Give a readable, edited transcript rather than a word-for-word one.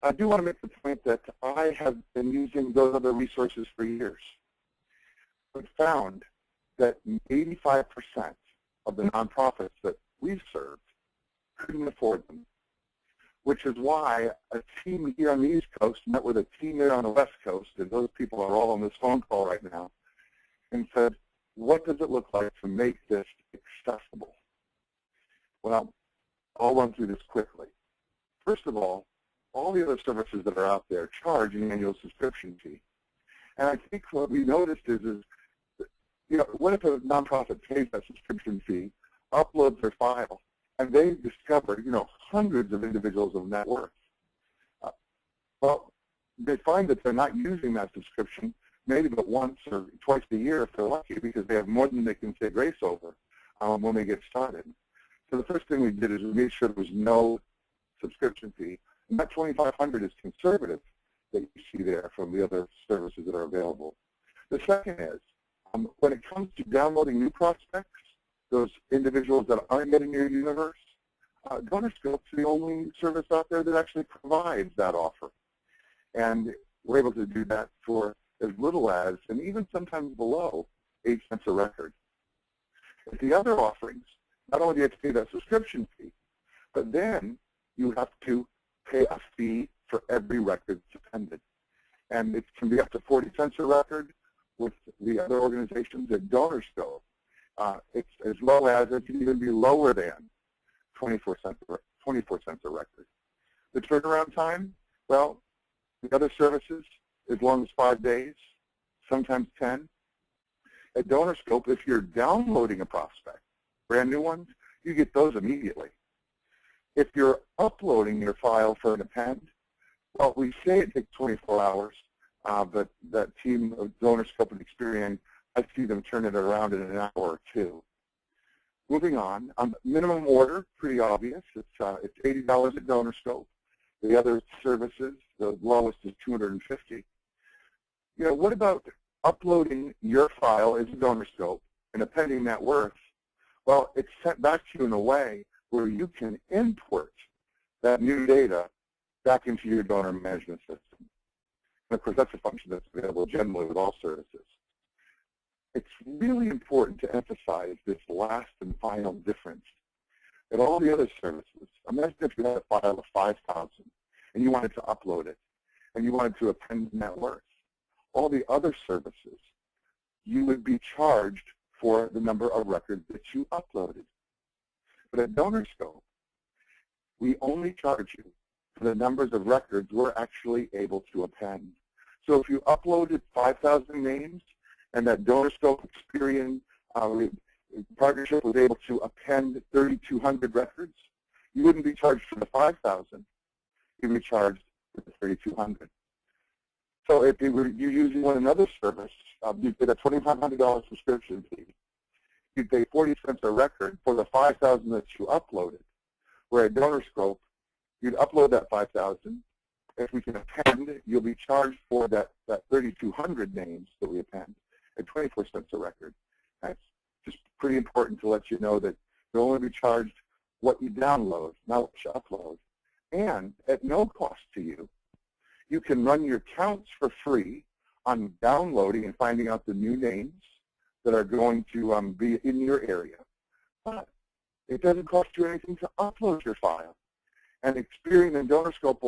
I do want to make the point that I have been using those other resources for years, but found that 85% of the nonprofits that we've served couldn't afford them, which is why a team here on the East Coast met with a team there on the West Coast, and those people are all on this phone call right now, and said, what does it look like to make this accessible? Well, I'll run through this quickly. First of all the other services that are out there charge an annual subscription fee. And I think what we noticed is what if a nonprofit pays that subscription fee, uploads their file, and they discover, hundreds of individuals of net worth? Well, they find that they're not using that subscription maybe but once or twice a year if they're lucky, because they have more than they can say grace over when they get started. So the first thing we did is we made sure there was no subscription fee. And that $2,500 is conservative that you see there from the other services that are available. The second is, when it comes to downloading new prospects, those individuals that aren't yet in your universe, DonorScope is the only service out there that actually provides that offer. And we're able to do that for as little as, and even sometimes below, 8 cents a record. With the other offerings, not only do you have to pay that subscription fee, but then you have to pay a fee for every record that's appended. And it can be up to 40 cents a record with the other organizations at DonorScope. It's as low as, it can even be lower than 24 cents a record. The turnaround time, well, the other services, as long as 5 days, sometimes 10. At DonorScope, if you're downloading a prospect, brand new ones, you get those immediately. If you're uploading your file for an append, well, we say it takes 24 hours, but that team of DonorScope and Experian, I see them turn it around in an hour or two. Moving on, minimum order, pretty obvious. It's $80 at DonorScope. The other services, the lowest is $250. What about uploading your file into DonorScope and appending net worth? Well, it's sent back to you in a way where you can import that new data back into your donor management system. And of course, that's a function that's available generally with all services. It's really important to emphasize this last and final difference. At all the other services, imagine if you had a file of 5,000 and you wanted to upload it and you wanted to append net worth. All the other services, you would be charged for the number of records that you uploaded. But at DonorScope, we only charge you for the numbers of records we're actually able to append. So if you uploaded 5,000 names and that DonorScope Experian partnership was able to append 3,200 records, you wouldn't be charged for the 5,000. You'd be charged for the 3,200. So if you're using another service, you'd get a $2,500 subscription fee. You'd pay 40 cents a record for the 5,000 that you uploaded. Where at DonorScope, you'd upload that 5,000. If we can append, you'll be charged for that 3,200 names that we append at 24 cents a record. That's just pretty important to let you know that you'll only be charged what you download, not what you upload. And at no cost to you, you can run your counts for free on downloading and finding out the new names that are going to be in your area. But it doesn't cost you anything to upload your file. And Experian and DonorScope will